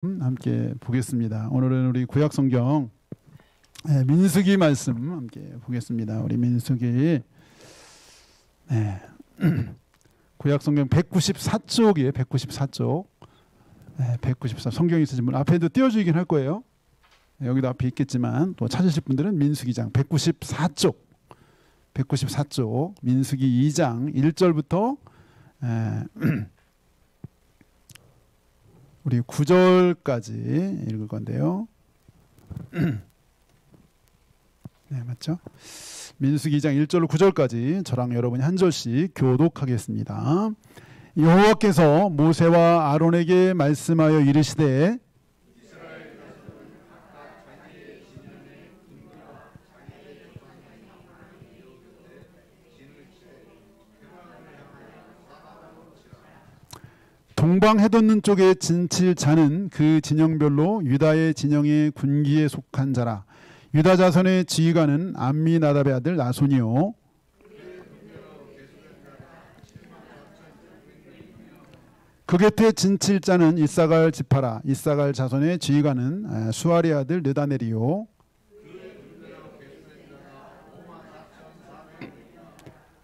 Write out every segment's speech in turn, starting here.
함께 보겠습니다. 오늘은 우리 구약성경 민수기 말씀 함께 보겠습니다. 우리 민수기 구약성경 194쪽이에요. 194쪽 194 성경이 있으신 분 앞에도 띄워주긴 할 거예요. 여기도 앞에 있겠지만 또 찾으실 분들은 민수기장 194쪽 194쪽 민수기 2장 1절부터 우리 9절까지 읽을 건데요. 네, 맞죠? 민수기 2장 1절로 9절까지 저랑 여러분이 한 절씩 교독하겠습니다. 여호와께서 모세와 아론에게 말씀하여 이르시되 동방 해돋는 쪽에 진칠 자는 그 진영별로 유다의 진영의 군기에 속한 자라. 유다 자손의 지휘관은 암미나답의 아들 나손이요. 그 곁에 진칠 자는 이사갈 지파라. 이사갈 자손의 지휘관은 수아리 아들 느다넬이요.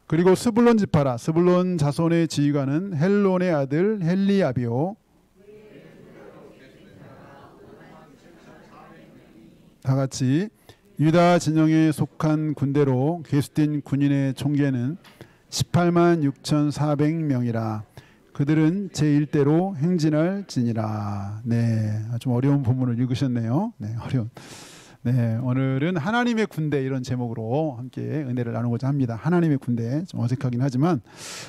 그리고 스불론 지파라. 스불론 자손의 지휘관은 헬론의 아들 헬리압이요. 다같이 유다 진영에 속한 군대로 계수된 군인의 총계는 18만 6,400명이라. 그들은 제1대로 행진할지니라. 네, 좀 어려운 본문을 읽으셨네요. 네, 어려운. 네, 오늘은 하나님의 군대 이런 제목으로 함께 은혜를 나누고자 합니다. 하나님의 군대 좀 어색하긴 하지만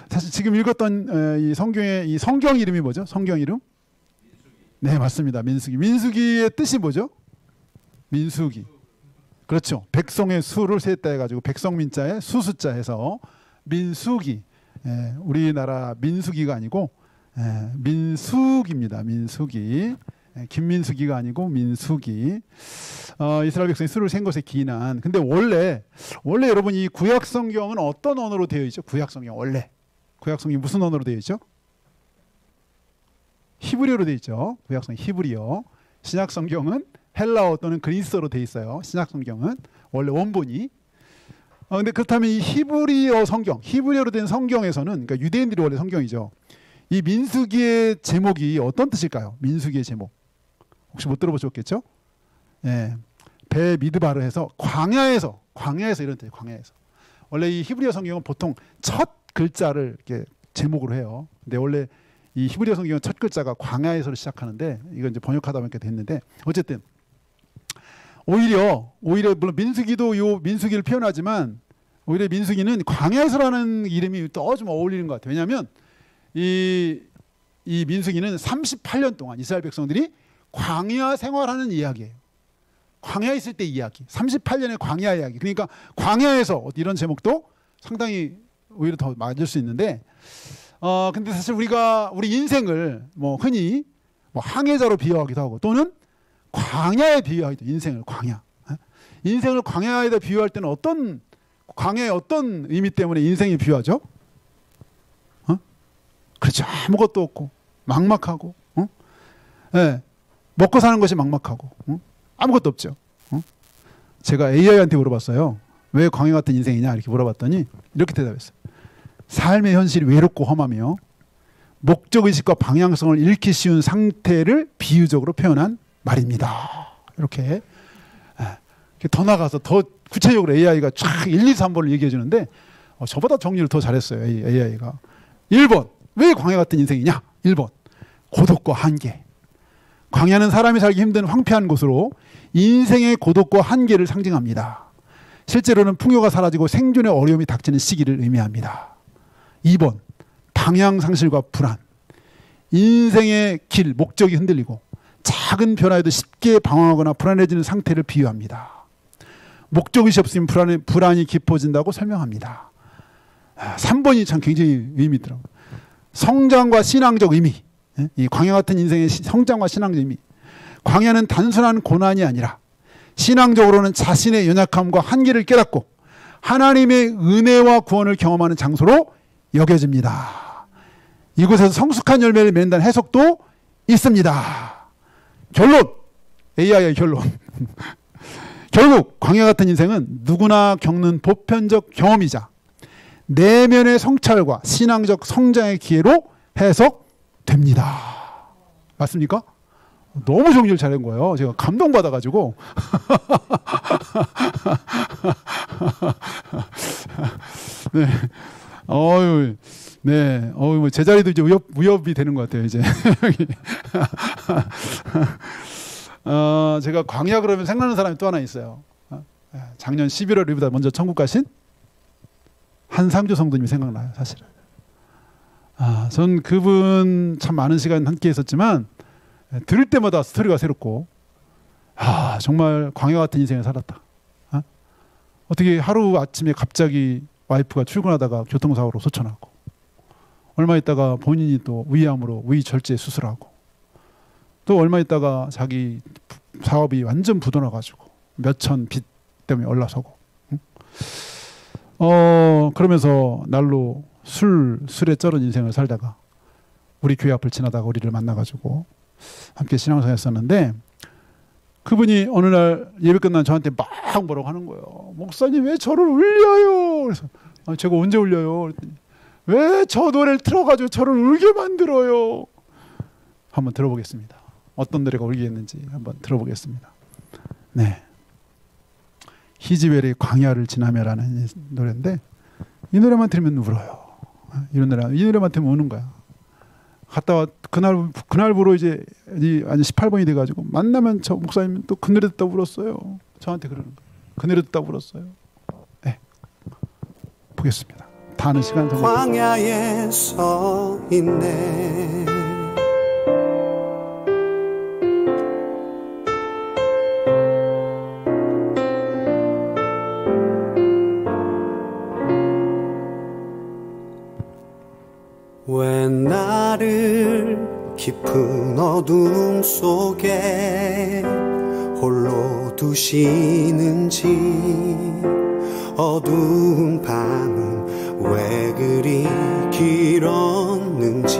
사실 지금 읽었던 이 성경의 이 성경 이름이 뭐죠? 성경 이름? 네, 맞습니다. 민수기. 민수기의 뜻이 뭐죠? 민수기. 그렇죠. 백성의 수를 셌다 해가지고 백성민자에 수숫자 해서 민수기. 우리나라 민수기가 아니고 민수기입니다. 민수기. 김민수기가 아니고 민수기. 이스라엘 백성이 수를 센 것에 기인한. 근데 원래 여러분 이 구약 성경은 어떤 언어로 되어 있죠? 구약 성경 원래 구약 성경이 무슨 언어로 되어 있죠? 히브리어로 되어 있죠. 구약 성경 히브리어. 신약 성경은 헬라어 또는 그리스어로 되어 있어요. 신약 성경은 원래 원본이. 근데 그렇다면 이 히브리어 성경, 히브리어로 된 성경에서는 그러니까 유대인들이 원래 성경이죠. 이 민수기의 제목이 어떤 뜻일까요? 민수기의 제목. 혹시 못 들어보셨겠죠? 예. 배 미드바르 해서 광야에서 이런 뜻이에요. 광야에서. 원래 이 히브리어 성경은 보통 첫 글자를 이렇게 제목으로 해요. 근데 원래 이 히브리어 성경은 첫 글자가 광야에서로 시작하는데 이건 이제 번역하다 보니까 됐는데 어쨌든 오히려 물론 민수기도 요 민수기를 표현하지만 오히려 민수기는 광야에서라는 이름이 더 좀 어울리는 것 같아요. 왜냐하면 이 민수기는 38년 동안 이스라엘 백성들이 광야 생활하는 이야기예요. 광야에 있을 때 이야기. 38년의 광야 이야기. 그러니까 광야에서 이런 제목도 상당히 오히려 더 맞을 수 있는데 근데 사실 우리 인생을 흔히 항해자로 비유하기도 하고 또는 광야에 비유하기도 인생을 광야. 인생을 광야에다 비유할 때는 광야의 어떤 의미 때문에 인생이 비유하죠? 그렇죠. 아무것도 없고 막막하고 네. 먹고 사는 것이 막막하고 아무것도 없죠. 제가 AI한테 물어봤어요. 왜 광야 같은 인생이냐 이렇게 물어봤더니 이렇게 대답했어요. 삶의 현실이 외롭고 험하며 목적의식과 방향성을 잃기 쉬운 상태를 비유적으로 표현한 말입니다. 이렇게 더 나가서 더 구체적으로 AI가 쫙 1, 2, 3번을 얘기해 주는데 저보다 정리를 더 잘했어요. AI가 1번 왜 광야 같은 인생이냐? 1번 고독과 한계. 광야는 사람이 살기 힘든 황폐한 곳으로 인생의 고독과 한계를 상징합니다. 실제로는 풍요가 사라지고 생존의 어려움이 닥치는 시기를 의미합니다. 2번 방향 상실과 불안. 인생의 길, 목적이 흔들리고 작은 변화에도 쉽게 방황하거나 불안해지는 상태를 비유합니다. 목적의식 없으면 불안이 깊어진다고 설명합니다. 3번이 참 굉장히 의미 있더라고요. 성장과 신앙적 의미. 이 광야 같은 인생의 성장과 신앙적 의미. 광야는 단순한 고난이 아니라 신앙적으로는 자신의 연약함과 한계를 깨닫고 하나님의 은혜와 구원을 경험하는 장소로 여겨집니다. 이곳에서 성숙한 열매를 맺는다는 해석도 있습니다. 결론! AI의 결론. 결국 광야 같은 인생은 누구나 겪는 보편적 경험이자 내면의 성찰과 신앙적 성장의 기회로 해석됩니다. 맞습니까? 너무 정리를 잘한 거예요. 제가 감동받아가지고. 네. 네. 뭐 제자리도 이제 무협이 되는 것 같아요, 이제. 제가 광야 그러면 생각나는 사람이 또 하나 있어요. 작년 11월 우리보다 먼저 천국 가신 한상주 성도님이 생각나요, 사실은. 전 그분 참 많은 시간 함께 했었지만, 들을 때마다 스토리가 새롭고, 정말 광야 같은 인생을 살았다. 어떻게 하루 아침에 갑자기 와이프가 출근하다가 교통사고로 소천하고, 얼마 있다가 본인이 또 위암으로 위절제 수술하고, 또 얼마 있다가 자기 사업이 완전 부도나가지고 몇천 빚 때문에 올라서고, 그러면서 날로 술에 쩔은 인생을 살다가 우리 교회 앞을 지나다가 우리를 만나가지고 함께 신앙생활 했었는데, 그분이 어느 날 예배 끝난 저한테 막 뭐라고 하는 거예요. 목사님 왜 저를 울려요? 그래서 제가 언제 울려요? 그랬더니 왜 저 노래를 틀어가지고 저를 울게 만들어요? 한번 들어보겠습니다. 어떤 노래가 울게 했는지 한번 들어보겠습니다. 네, 히즈웰의 광야를 지나며라는 노래인데, 이 노래만 들으면 울어요. 이 노래만 들으면 우는 거야. 갔다가 그날부로 이제 아니 18번이 돼가지고 만나면 저 목사님 또 그 노래 듣다 울었어요. 저한테 그러는 거예요. 그 노래 듣다 울었어요. 네, 보겠습니다. 다 아는 시간 좀. 광야에 서 있네. 왜 나를 깊은 어둠 속에 홀로 두시는지, 어두운 밤은 왜 그리 길었는지,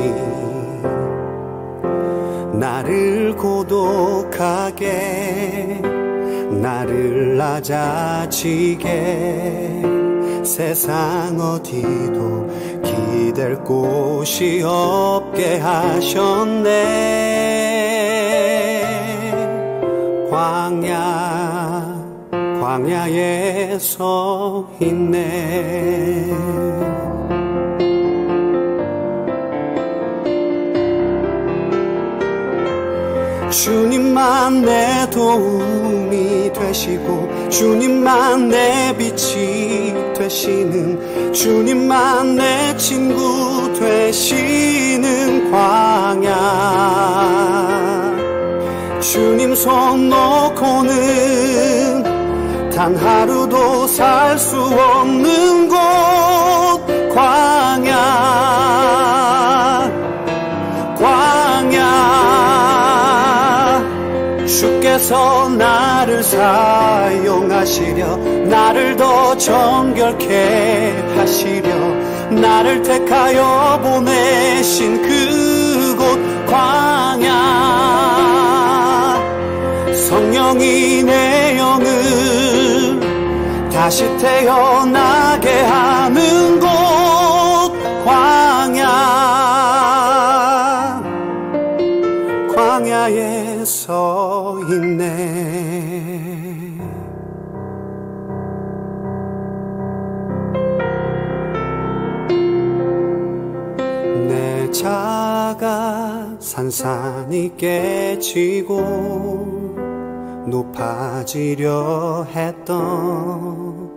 나를 고독하게, 나를 낮아지게, 세상 어디도 기댈 곳이 없게 하셨네. 광야에 서 있네. 주님만 내 도움이 되시고, 주님만 내 빛이 되시는, 주님만 내 친구 되시는 광야. 주님 손 놓고는 단 하루도 살 수 없는 곳, 주께서 나를 사용하시려, 나를 더 정결케 하시려, 나를 택하여 보내신 그곳 광야. 성령이 내 영을 다시 태어나게 하는 곳 광야에 서 있네. 내 자가 산산이 깨지고 높아지려 했던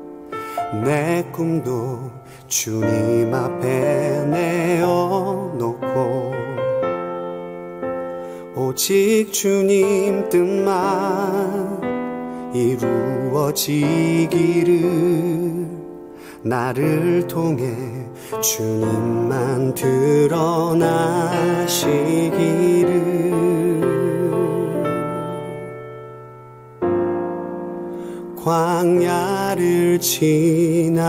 내 꿈도 주님 앞에 내어놓고, 오직 주님 뜻만 이루어지기를, 나를 통해 주님만 드러나시기를. 광야를 지나며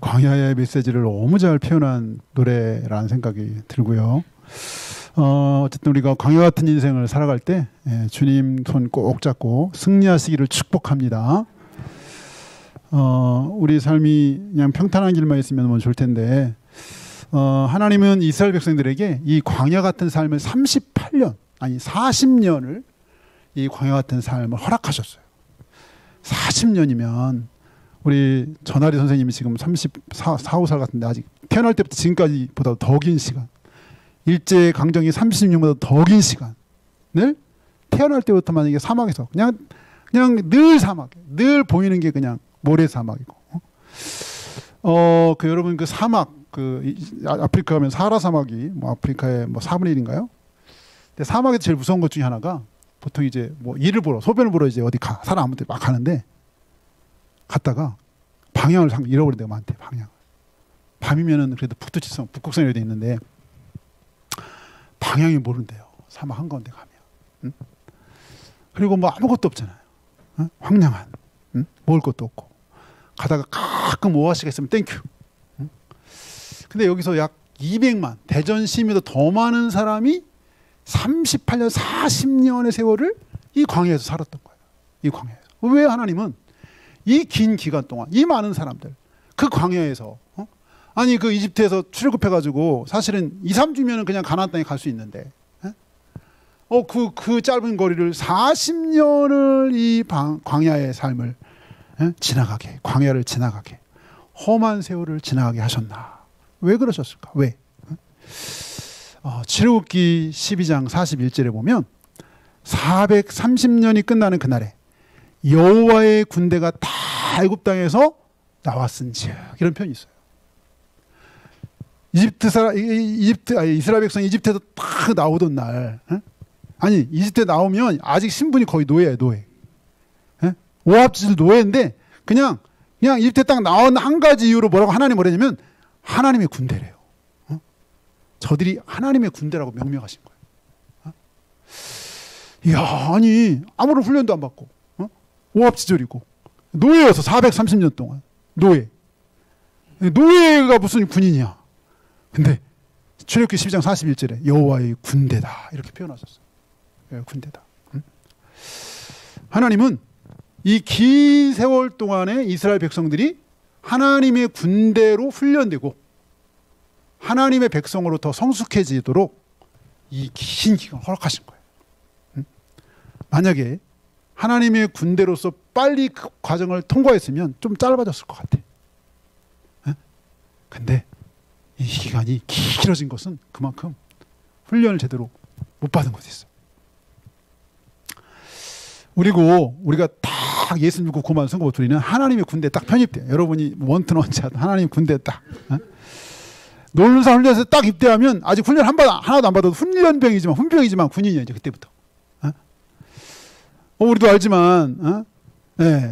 광야의 메시지를 너무 잘 표현한 노래라는 생각이 들고요. 어쨌든 우리가 광야 같은 인생을 살아갈 때 주님 손 꼭 잡고 승리하시기를 축복합니다. 우리 삶이 그냥 평탄한 길만 있으면 너무 좋을 텐데 하나님은 이스라엘 백성들에게 이 광야 같은 삶을 38년 아니 40년을 이 광야 같은 삶을 허락하셨어요. 40년이면 우리 전하리 선생님이 지금 34, 5살 같은데 아직 태어날 때부터 지금까지보다 더 긴 시간, 일제 강점기 30년보다 더 긴 시간을 태어날 때부터 만약에 사막에서 그냥 늘 사막, 늘 보이는 게 그냥 모래 사막이고, 여러분 그 사막, 아프리카 가면 사하라 사막이 뭐 아프리카의 뭐 4분의 1인가요? 근데 사막에서 제일 무서운 것 중에 하나가 보통 이제 뭐 일을 보러, 소변을 보러 이제 어디 사람 아무 데 막 가는데 갔다가 방향을 잃어버린 데가 많대. 방향. 밤이면은 그래도 북두칠성, 북극성이 돼 있는데 방향이 모른대요. 사막 한가운데 가면. 응? 그리고 뭐 아무것도 없잖아요. 응? 황량한. 응? 먹을 것도 없고. 가다가 가끔 오아시가 있으면 땡큐. 응? 근데 여기서 약 200만, 대전 시민보다 더 많은 사람이 38년, 40년의 세월을 이 광야에서 살았던 거예요. 이 광야에서. 왜 하나님은 이 긴 기간 동안 이 많은 사람들 그 광야에서 아니 그 이집트에서 출애굽해가지고 사실은 2, 3주면은 그냥 가나안 땅에 갈 수 있는데 그 짧은 거리를 40년을 이 광야의 삶을 지나가게, 광야를 지나가게, 험한 세월을 지나가게 하셨나? 왜 그러셨을까? 왜? 출애굽기 12장 41절에 보면 430년이 끝나는 그날에 여호와의 군대가 다 애굽 땅에서 나왔은즉, 이런 표현이 있어요. 이스라엘 백성이 이집트에서 딱 나오던 날, 아니 이집트에 나오면 아직 신분이 거의 노예예요, 노예. 오합지졸 노예인데 그냥 이집트에 딱 나온 한 가지 이유로 뭐라고 하나님 뭐라냐면 하나님의 군대래요. 저들이 하나님의 군대라고 명명하신 거예요. 이야, 아니 아무런 훈련도 안 받고 오합지졸이고 노예여서 430년 동안 노예가 무슨 군인이야. 근데 출애굽기 12장 41절에 여호와의 군대다 이렇게 표현하셨어요. 군대다. 하나님은 이 긴 세월 동안에 이스라엘 백성들이 하나님의 군대로 훈련되고 하나님의 백성으로 더 성숙해지도록 이 긴 기간 허락하신 거예요. 만약에 하나님의 군대로서 빨리 그 과정을 통과했으면 좀 짧아졌을 것 같아. 근데 이 기간이 길어진 것은 그만큼 훈련을 제대로 못 받은 것이 있어. 그리고 우리가 딱 예수 믿고 구만 선거 드리는 하나님의 군대에 딱 편입돼. 여러분이 원튼 원치 않든 하나님의 군대에 딱. 놀사 훈련에서 딱 입대하면 아직 훈련 하나도 안 받아도 훈병이지만 군인이야 이제 그때부터. 우리도 알지만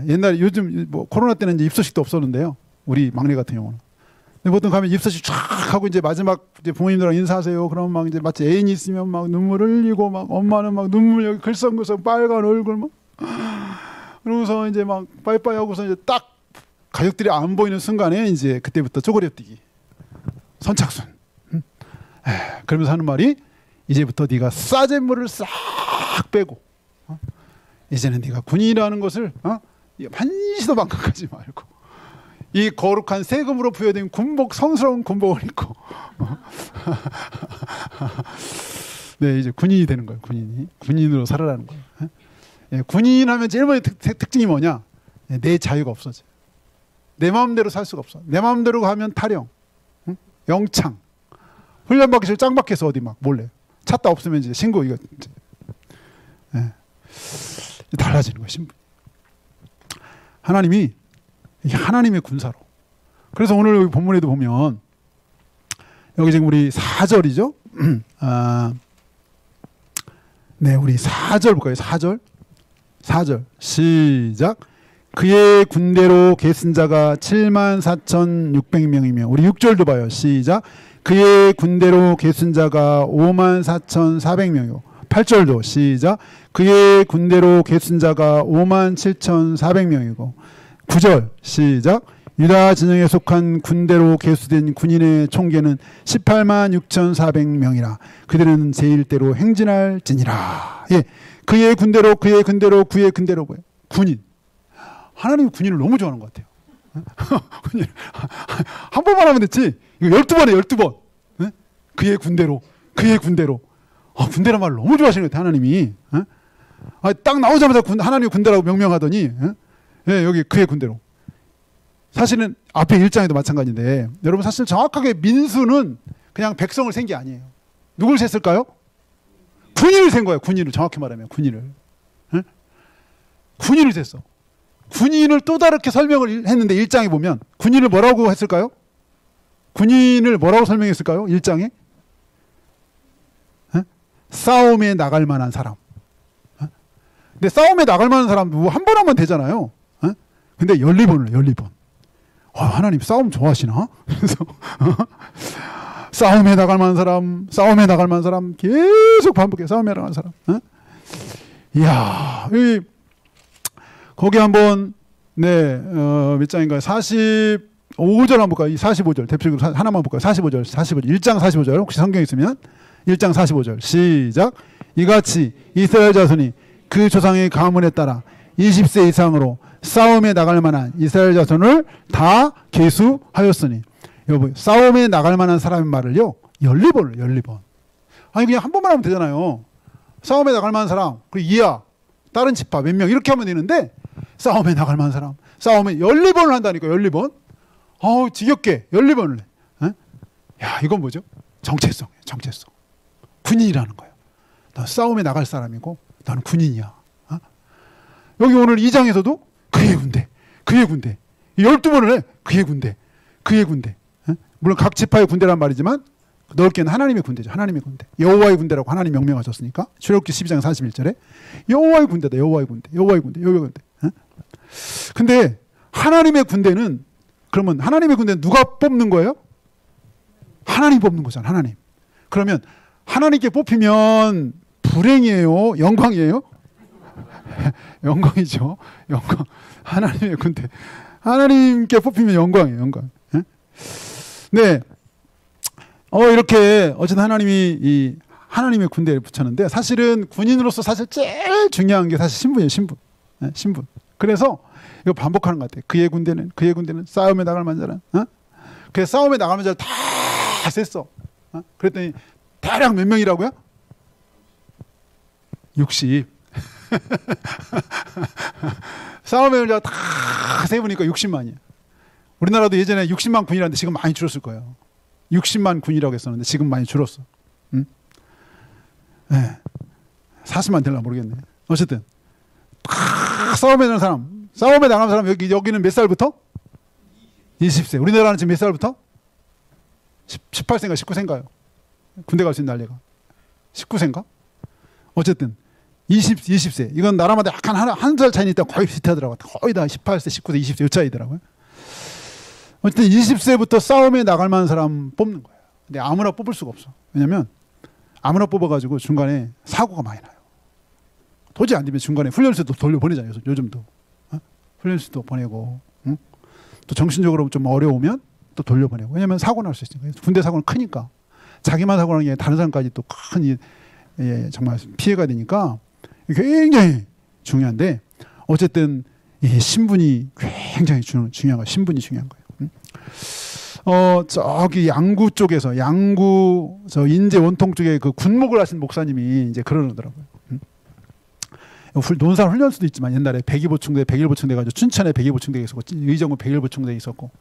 옛날에 요즘 뭐 코로나 때는 이제 입소식도 없었는데요. 우리 막내 같은 경우는. 근데 보통 가면 입소식 쫙 하고 이제 마지막 이제 부모님들랑 인사하세요. 그러면 막 이제 마치 애인이 있으면 막 눈물을 흘리고 막 엄마는 막 눈물 여기 글썽글썽 빨간 얼굴 막 그러고서 이제 막 빠이빠이 하고서 이제 딱 가족들이 안 보이는 순간에 이제 그때부터 쪼그려 뛰기. 선착순. 그러면서 하는 말이 이제부터 네가 싸제물을 싹 빼고 이제는 네가 군인이라는 것을 한시도 망각하지 말고 이 거룩한 세금으로 부여된 군복, 성스러운 군복을 입고 네, 이제 군인이 되는 거예요. 군인으로 살아라는 거예요. 군인 하면 제일 먼저 특징이 뭐냐? 내 자유가 없어져. 내 마음대로 살 수가 없어. 내 마음대로 가면 타령, 영창, 훈련받기 싫어 짱 박혀서 어디 막 몰래 찾다 없으면 이제 신고 이거 달라지는 거예요. 신분. 하나님이 하나님의 군사로. 그래서 오늘 여기 본문에도 보면 여기 지금 우리 4절이죠. 네, 우리 4절 볼까요? 4절 시작. 그의 군대로 계승 자가 74,600명이며 우리 6절도 봐요. 시작. 그의 군대로 계승 자가 54,400명이고 8절도 시작. 그의 군대로 계승 자가 57,400명이고 9절 시작. 유다 진영에 속한 군대로 계수된 군인의 총계는 18만 6,400명이라 그들은 제1대로 행진할지니라. 예, 그의 군대로 그의 군대로 그의 군대로 뭐예요? 군인. 하나님 군인을 너무 좋아하는 것 같아요. 한 번만 하면 됐지. 이거 12번에 12번. 예? 그의 군대로 그의 군대로. 군대란 말을 너무 좋아하시는 것 같아요. 하나님이. 딱 나오자마자 하나님의 군대라고 명명하더니 예, 여기 그의 군대로. 사실은 앞에 1장에도 마찬가지인데 여러분 사실 정확하게 민수는 그냥 백성을 센 게 아니에요. 누굴 셌을까요? 군인을 센 거예요. 군인을 정확히 말하면 군인을. 예? 군인을 셌어. 군인을 또 다르게 설명을 했는데 1장에 보면 군인을 뭐라고 했을까요? 군인을 뭐라고 설명했을까요? 1장에? 예? 싸움에 나갈 만한 사람. 예? 근데 싸움에 나갈 만한 사람 한 번 하면 되잖아요. 예? 근데 12번을 12번. 하나님 싸움 좋아하시나? 그래서 싸움에 나갈 만한 사람, 싸움에 나갈 만한 사람 계속 반복해. 싸움에 나갈 만한 사람. 어? 이야, 거기 한번 몇 장인가요? 45절 한번 볼까요? 45절 대표적으로 하나만 볼까요? 45절 1장 45절 혹시 성경 있으면 1장 45절 시작. 이같이 이스라엘 자손이 그 조상의 가문에 따라 20세 이상으로 싸움에 나갈 만한 이스라엘 자손을 다 계수하였으니. 여러분 싸움에 나갈 만한 사람의 말을요 12번을 12번. 아니 그냥 한 번만 하면 되잖아요. 싸움에 나갈 만한 사람 그리고 이하 다른 지파 몇 명 이렇게 하면 되는데 싸움에 나갈 만한 사람 싸움에 12번을 한다니까. 12번. 지겹게 12번을 해. 에? 야 이건 뭐죠? 정체성이에요. 정체성. 군인이라는 거예요. 너 싸움에 나갈 사람이고 너는 군인이야. 여기 오늘 2장에서도 그의 군대 그의 군대 12번을 해. 그의 군대 그의 군대. 물론 각 지파의 군대란 말이지만 넓게는 하나님의 군대죠. 하나님의 군대. 여호와의 군대라고 하나님 명명하셨으니까 출애굽기 12장 41절에 여호와의 군대다. 여호와의 군대 여호와의 군대 여호와의 군대. 근데 하나님의 군대는 그러면 하나님의 군대는 누가 뽑는 거예요? 하나님 뽑는 거잖아. 하나님. 그러면 하나님께 뽑히면 불행이에요? 영광이에요? 영광이죠. 영광. 하나님의 군대. 하나님께 뽑히면 영광이에요. 영광. 네. 이렇게 어쨌든 하나님이 이 하나님의 군대를 붙였는데 사실은 군인으로서 사실 제일 중요한 게 사실 신분이에요. 신분. 네, 신분. 그래서 이거 반복하는 것 같아요. 그의 군대는 싸움에 나갈 만한 자는 그 싸움에 나갈 만한 자를 다 셌어. 그랬더니 대략 몇 명이라고요? 60. 싸움에 나갈 다 세보니까 60만이야. 우리나라도 예전에 60만 군이라는데 지금 많이 줄었을 거예요. 60만 군이라고 했었는데 지금 많이 줄었어. 응? 네. 40만 될라 모르겠네. 어쨌든 싸움에 나가는 사람, 싸움에 나가는 사람 여기는 몇 살부터? 20세. 우리나라는 지금 몇 살부터? 18세인가 19세인가요? 군대 갈 수 있는 나이가 19세인가? 어쨌든 20세. 이건 나라마다 약간 한 살 차이니까 거의 비슷하더라고요. 거의 다 18세, 19세, 20세 이 차이더라고요. 어쨌든 20세부터 싸움에 나갈 만한 사람 뽑는 거예요. 근데 아무나 뽑을 수가 없어. 왜냐면 아무나 뽑아가지고 중간에 사고가 많이 나요. 도저히 안 되면 중간에 훈련소도 돌려보내잖아요. 요즘도. 훈련소도 보내고 또 정신적으로 좀 어려우면 또 돌려보내고. 왜냐면 사고 날 수 있으니까. 군대 사고는 크니까. 자기만 사고 나는 게 다른 사람까지 또 큰 정말 피해가 되니까 굉장히 중요한데 어쨌든 이 신분이 굉장히 중요한 거예요. 신분이 중요한 거예요. 저기 양구 쪽에서 저 인제 원통 쪽에 그 군목을 하신 목사님이 이제 그러더라고요. 논산 훈련소도 있지만 옛날에 백이보충대, 백일보충대 가지고 춘천에 백이보충대가 있었고 의정부 백일보충대가 있었고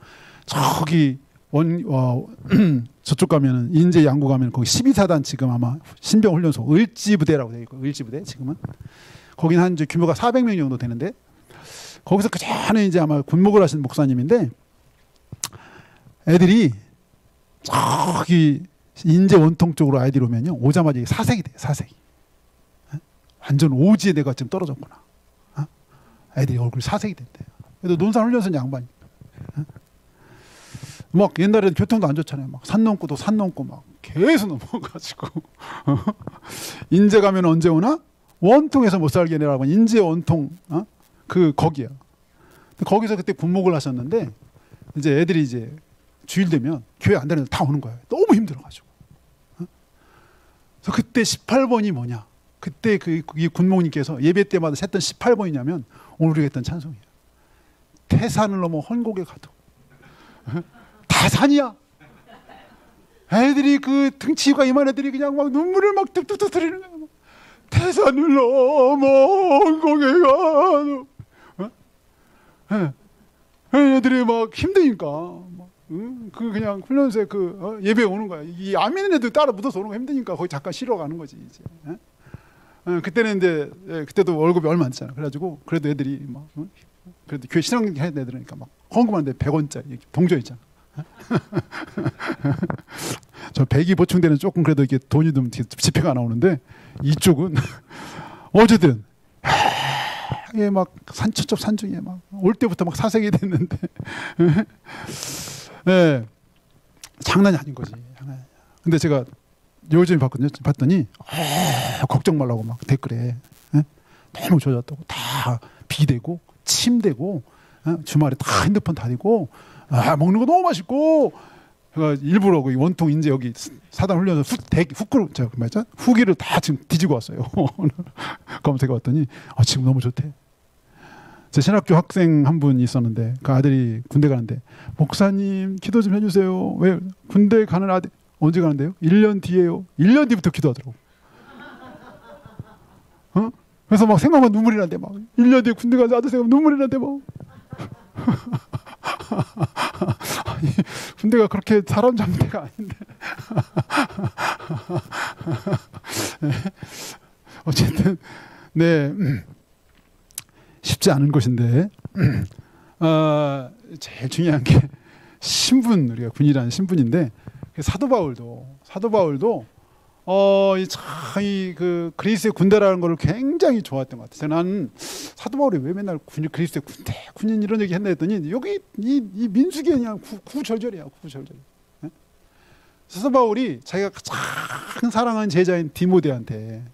저기 저쪽 가면은 인제 양구 가면 거기 12사단 지금 아마 신병훈련소 을지부대라고 되어 있고 을지부대 지금은 거기는 한 이제 규모가 400명 정도 되는데 거기서 그 전에 이제 아마 군목을 하신 목사님인데 애들이 저기 인제 원통 쪽으로 아이들이 오면요 오자마자 사색이 돼요. 사색이. 완전 오지에 내가 지금 떨어졌구나. 애들이 얼굴이 사색이 된대요. 그래도 논산 훈련소는 양반이. 막 옛날에는 교통도 안 좋잖아요. 막 산 넘고도 산 넘고 막 계속 넘어가지고 인제 가면 언제 오나? 원통에서 못 살게 내라고 인제 원통 거기야. 거기서 그때 군목을 하셨는데 이제 애들이 이제 주일 되면 교회 안 다니는 애들 다 오는 거예요. 너무 힘들어가지고. 그래서 그때 18번이 뭐냐? 그때 이 군목님께서 예배 때마다 셌던 18번이냐면 오늘 우리가 했던 찬송이에요. 태산을 넘어 헌곡에 가도 다 산이야. 애들이 그 등치가 이만 애들이 그냥 막 눈물을 막 뚝뚝뚝 흐리는 거야. 태산을 넘어 헌곡에 가도 애들이 막 힘드니까 그냥 훈련소에 예배 오는 거야. 이 안 믿는 애들 따라 묻어서 오는 거 힘드니까 거기 잠깐 쉬러 가는 거지 이제. 그때는 이제 그때도 월급이 얼마 안 됐잖아. 그래가지고 그래도 애들이 막 그래도 교회 신앙하는 애들이니까 막 헌금하는데 100원짜리 동전 있잖아. 저 100이 보충되는 조금 그래도 이게 돈이 좀 지폐가 나오는데 이쪽은 어쨌든 이게 막 저쪽 산중에 막 올 때부터 막 사색이 됐는데 네, 장난이 아닌 거지. 근데 제가 요즘에 봤더니 걱정 말라고 막 댓글에 너무 좋아졌다고 다 비대고 침대고 주말에 다 핸드폰 다니고 먹는 거 너무 맛있고 일부러 원통 이제 여기 사단 훈련소 후기를 다 지금 뒤지고 왔어요. 검색해 봤더니 지금 너무 좋대. 제 신학교 학생 한 분 있었는데 그 아들이 군대 가는데 목사님 기도 좀 해주세요. 왜 군대 가는 아들 언제 가는데요? 1년 뒤에요. 1년 뒤부터 기도하더라고. 그래서 막 생각만 눈물이 난대 막 1년 뒤에 군대 가서 아들 생각 눈물이 난대 막. 아니, 군대가 그렇게 사람 잡는 데가 아닌데. 네. 어쨌든 네 쉽지 않은 것인데 제일 중요한 게 신분, 우리가 군이라는 신분인데 사도 바울도 그 그리스의 군대라는 걸 굉장히 좋아했던 것 같아요. 나는 사도 바울이 왜 맨날 그리스의 군인 이런 얘기 했나 했더니 여기 이 민수기 그냥 구절절이야. 구절절. 사도 바울이 자기가 가장 사랑하는 제자인 디모데한테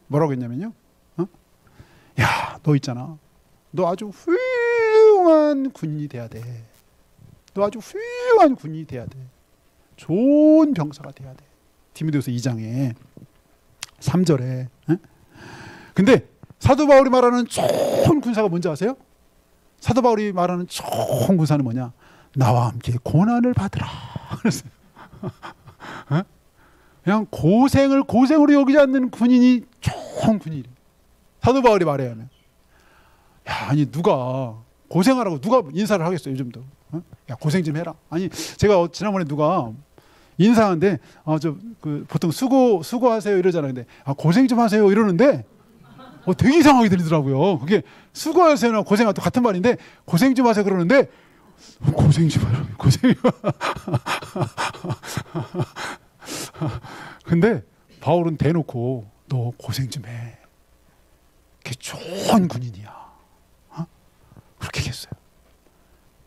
뭐라고 했냐면요. 야, 너 있잖아. 너 아주 훌륭한 군인이 돼야 돼. 너 아주 훌륭한 군인이 돼야 돼. 좋은 병사가 돼야 돼. 디모데후서 2장에 3절에. 근데 사도 바울이 말하는 좋은 군사가 뭔지 아세요? 사도 바울이 말하는 좋은 군사는 뭐냐? 나와 함께 고난을 받으라. 그랬어요. 그냥 고생을 고생으로 여기지 않는 군인이 좋은 군인이래. 사도 바울이 말해요. 야, 아니 누가 고생하라고 누가 인사를 하겠어요 요즘도. 야, 고생 좀 해라. 아니 제가 지난번에 누가 인사하는데 보통 수고하세요 이러잖아요. 근데 고생 좀 하세요 이러는데 되게 이상하게 들리더라고요. 그게 수고하세요나 고생하 같은 말인데 고생 좀 하세요 그러는데 고생 좀 하라. 고생. 근데 바울은 대놓고 너 고생 좀 해. 그게 좋은 군인이야. 그렇게 얘기했어요.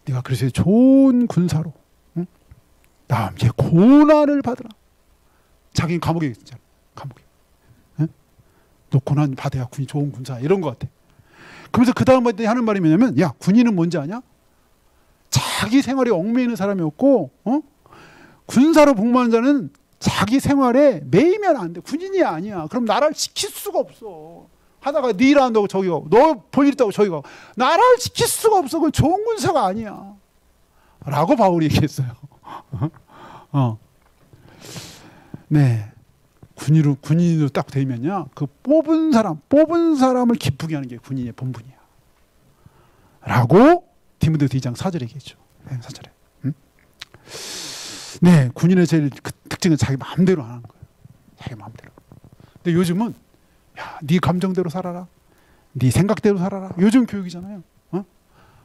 네가 그래서 좋은 군사로 나와 함께 고난을 받으라. 자기는 감옥에 있잖아. 감옥에. 너 고난 받아야 군이 좋은 군사 이런 것 같아. 그러면서 그 다음 하는 말이 뭐냐면 야, 군인은 뭔지 아냐? 자기 생활에 얽매이는 사람이었고 군사로 복무하는 자는 자기 생활에 매이면 안 돼. 군인이 아니야. 그럼 나라를 지킬 수가 없어. 하다가 네 일 한다고 저기 가고 너 볼 일 있다고 저기 가고 나라를 지킬 수가 없어. 그건 좋은 군사가 아니야. 라고 바울이 얘기했어요. 네. 군인으로 딱 되면요. 그 뽑은 사람을 기쁘게 하는 게 군인의 본분이야. 라고 디모데후서 2장 4절에 얘기했죠. 4절에. 네. 군인의 제일 그 특징은 자기 마음대로 안 하는 거예요. 자기 마음대로. 근데 요즘은 야, 네 감정대로 살아라. 네 생각대로 살아라. 요즘 교육이잖아요.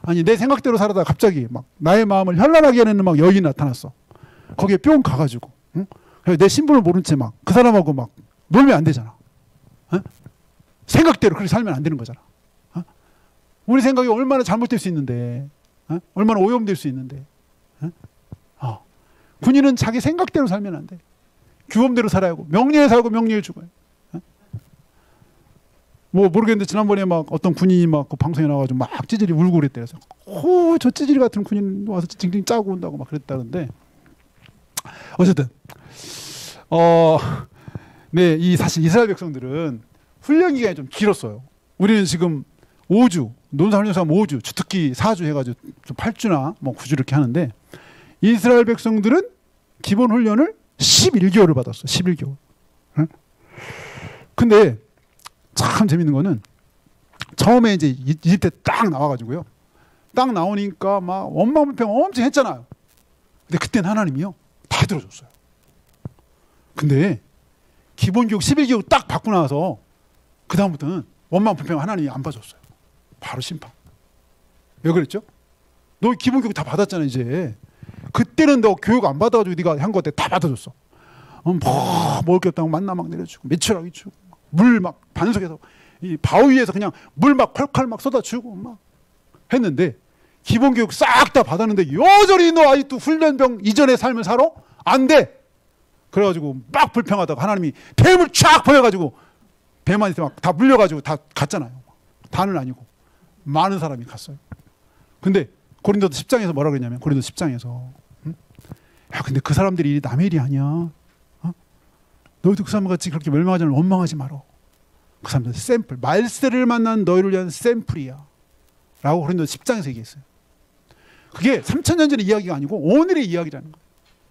아니 내 생각대로 살아다 갑자기 막 나의 마음을 현란하게 하는 막 여인이 나타났어. 거기에 뿅 가가지고 내 신분을 모른 채 막 그 사람하고 막 놀면 안 되잖아. 생각대로 그렇게 살면 안 되는 거잖아. 우리 생각이 얼마나 잘못될 수 있는데 얼마나 오염될 수 있는데 군인은 자기 생각대로 살면 안 돼. 규범대로 살아야 하고 명령에 살고 명령에 죽어요. 뭐 모르겠는데 지난번에 막 어떤 군인이 막 그 방송에 나와가지고 막 찌질이 울고 그랬대. 그래서 저 찌질이 같은 군인 와서 징징 짜고 온다고 막 그랬다는데 어쨌든 네, 이 사실 이스라엘 백성들은 훈련 기간이 좀 길었어요. 우리는 지금 5주, 논사훈련사면 5주, 주특기 4주 해가지고 8주나 뭐 9주 이렇게 하는데 이스라엘 백성들은 기본 훈련을 11개월을 받았어. 11개월. 응? 근데 참 재밌는 거는 처음에 이제 이집트 딱 나와가지고요. 딱 나오니까 막 원망불평 엄청 했잖아요. 근데 그때는 하나님이요. 다 들어줬어요. 근데 기본교육 11개월 딱 받고 나서 그다음부터는 원망불평 하나님이 안 봐줬어요. 바로 심판. 왜 그랬죠? 너 기본교육 다 받았잖아 이제. 그때는 너 교육 안 받아가지고 네가 한 거 다 받아줬어. 뭐 먹을 게 없다고 만나 막 내려주고 메추라기 주고 물 막 반석에서 이 바위에서 그냥 물 막 콸콸 막 쏟아주고 막 했는데 기본교육 싹 다 받았는데 여전히 너 아직도 훈련병 이전의 삶을 살아? 안 돼. 그래가지고 막 불평하다가 하나님이 뱀을 쫙 보여가지고 뱀한테 막 다 물려가지고 다 갔잖아요. 다는 아니고 많은 사람이 갔어요. 근데 고린도 10장에서 뭐라 그랬냐면 고린도 10장에서 응? 야 근데 그 사람들이 남의 일이 아니야. 어? 너희도 그 사람같이 그렇게 멸망하지 않으면 원망하지 마라. 그 사람들 샘플 말세를 만난 너희를 위한 샘플이야 라고 고린도 10장에서 얘기했어요. 그게 3000년 전의 이야기가 아니고 오늘의 이야기라는 거예요.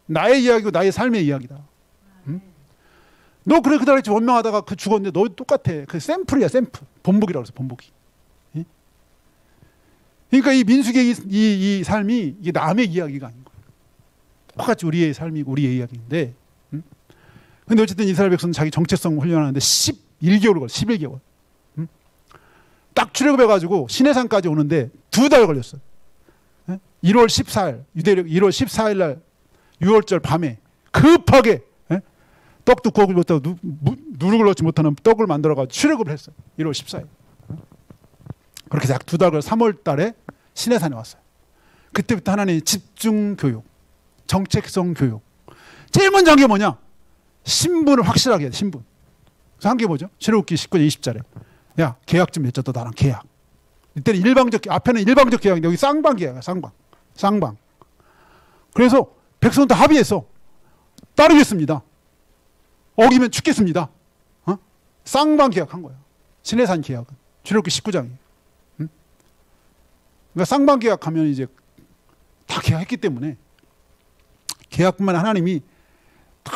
나의 이야기고 나의 삶의 이야기다. 응? 너 그래 그다지 원망하다가 그 죽었는데 너 똑같아. 그 샘플이야 샘플. 본보기라고 해서 본보기. 응? 그러니까 이 민수기의 이 삶이 이게 남의 이야기가 아닌 거예요. 똑같이 우리의 삶이고 우리의 이야기인데 응? 근데 어쨌든 이스라엘 백성은 자기 정체성 훈련하는데 11개월 걸려. 11개월. 응? 딱 출애굽해가지고 시내산까지 오는데 2달 걸렸어요. 1월 14일 유대력 1월 14일 날 6월절 밤에 급하게 떡도 구우지 못하고 누룩을 넣지 못하는 떡을 만들어가지고 출애굽을 했어요. 1월 14일. 그렇게 약 2달 걸려 3월 달에 시내산에 왔어요. 그때부터 하나님의 집중 교육, 정체성 교육. 제일 먼저 한 게 뭐냐? 신분을 확실하게 해야 돼. 신분. 그래서 한 게 뭐죠? 출애굽기 19장 20절에 야 계약 좀 맺자. 너 나랑 계약. 이때는 일방적, 앞에는 일방적 계약인데 여기 쌍방 계약이야. 쌍방. 그래서 백성은 다 합의해서 따르겠습니다. 어기면 죽겠습니다. 쌍방 계약한 거예요. 시내산 계약은. 출애굽기 19장이에요. 응? 그러니까 쌍방 계약하면 이제 다 계약했기 때문에 계약뿐만 아니라 하나님이 다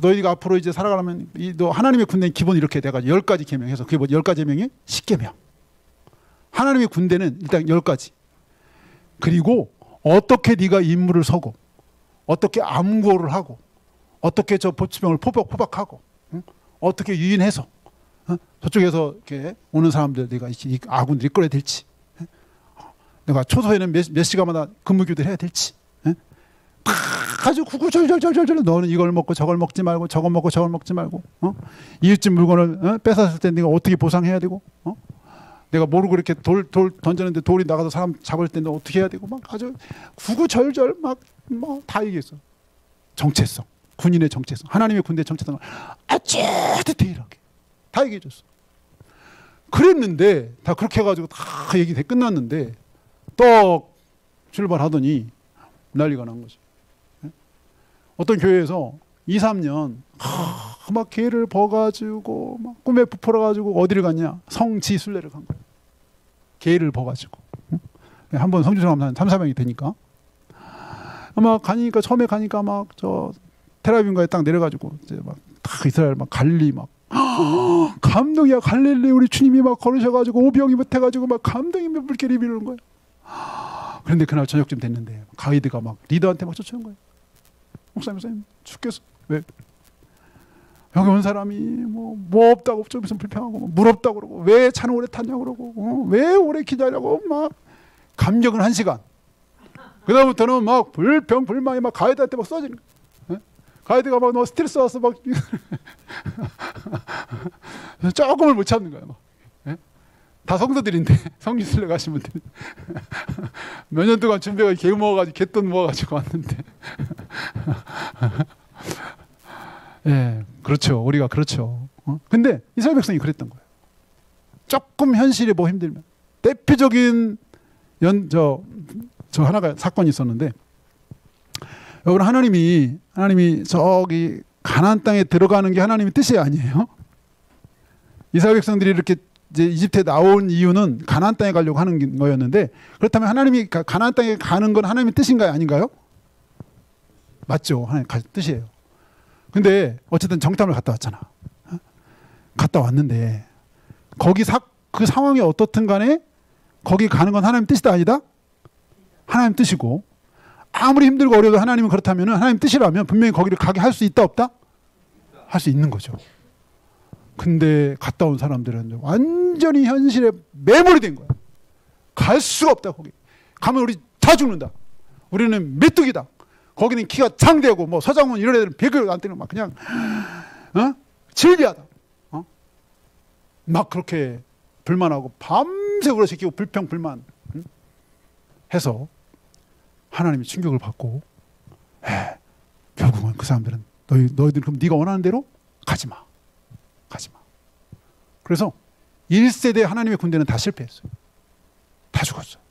너희가 앞으로 이제 살아가려면 너 하나님의 군대는 기본 이렇게 돼가지고 10가지 계명해서 그게 뭐 10가지 계명이 10계명. 하나님의 군대는 일단 10가지. 그리고 어떻게 네가 임무를 서고 어떻게 암고를 하고 어떻게 저 보치병을 포박하고 응? 어떻게 유인해서 응? 저쪽에서 이렇게 오는 사람들 내가 이 아군들이 이끌어야 될지 응? 내가 초소에는 몇 시간마다 근무교대를 해야 될지 응? 아주 구구절절절절 너는 이걸 먹고 저걸 먹지 말고 저걸 먹고 저걸 먹지 말고 이웃집 물건을 뺏었을 때 네가 어떻게 보상해야 되고 내가 모르고 이렇게 돌 던졌는데 돌이 나가서 사람 잡을 때 너 어떻게 해야 되고 막 아주 구구절절 막 다 얘기했어. 정체성, 군인의 정체성, 하나님의 군대의 정체성을 아주 디테일하게 다 얘기해 줬어. 그랬는데 다 그렇게 해가지고 다 얘기 다 끝났는데 떡 출발하더니 난리가 난 거지. 어떤 교회에서 2, 3년 막 개를 버가지고 막 꿈에 부풀어가지고 어디를 갔냐? 성지순례를 간 거예요. 개를 버가지고 한번 성지순례하면 3, 4명이 되니까 막 가니까 처음에 가니까 막 저 테라빈가에 딱 내려가지고 이제 막 다 이스라엘 막 갈릴리 막 감동이야. 갈릴리 우리 주님이 막 걸으셔가지고 오병이 못해가지고 막 감동이 물결이 비르는 거예요. 그런데 그날 저녁쯤 됐는데 가이드가 막 리더한테 막 쫓아오는 거예요. 목사님 죽겠어. 왜? 여기 온 사람이 뭐 없다고 좀 있으면 불평하고 물 없다고 그러고 왜 차는 오래 탔냐고 그러고 왜 오래 기다려고 막 감격은 1시간. 그다음부터는 막 불평 불만이 막 가이드한테 막 써지는 거야. 가이드가 막 너 스트레스 와서 막 조금을 못 참는 거야. 막. 다 성도들인데 성지순례 가신 분들 몇 년 동안 준비가 개 모아가지고 개돈 모아가지고 왔는데 예, 그렇죠. 우리가 그렇죠. 근데 이스라엘 백성이 그랬던 거예요. 조금 현실이 뭐 힘들면 대표적인 저 하나가 사건이 있었는데, 여러분 하나님이 저기 가나안 땅에 들어가는 게 하나님의 뜻이 아니에요? 이스라엘 백성들이 이렇게 이제 이집트에 나온 이유는 가나안 땅에 가려고 하는 거였는데, 그렇다면 하나님이 가나안 땅에 가는 건 하나님의 뜻인가요, 아닌가요? 맞죠, 하나님 뜻이에요. 근데 어쨌든 정탐을 갔다 왔잖아. 갔다 왔는데 거기 그 상황이 어떻든 간에 거기 가는 건 하나님 뜻이다 아니다? 하나님 뜻이고, 아무리 힘들고 어려도 하나님은 그렇다면 하나님 뜻이라면 분명히 거기를 가게 할 수 있다 없다? 할 수 있는 거죠. 근데 갔다 온 사람들은 완전히 현실에 매몰이 된 거야. 갈 수가 없다. 거기 가면 우리 다 죽는다. 우리는 메뚜기다. 거기는 키가 장대고 뭐 서장훈 이런 애들은 100을 안 되는 막 그냥 질비하다. 막 그렇게 불만하고 밤새 울어시키고 불평불만 해서 하나님이 충격을 받고, 결국은 그 사람들은 너희들 그럼 네가 원하는 대로 가지 마. 그래서 1세대 하나님의 군대는 다 실패했어요. 다 죽었어요.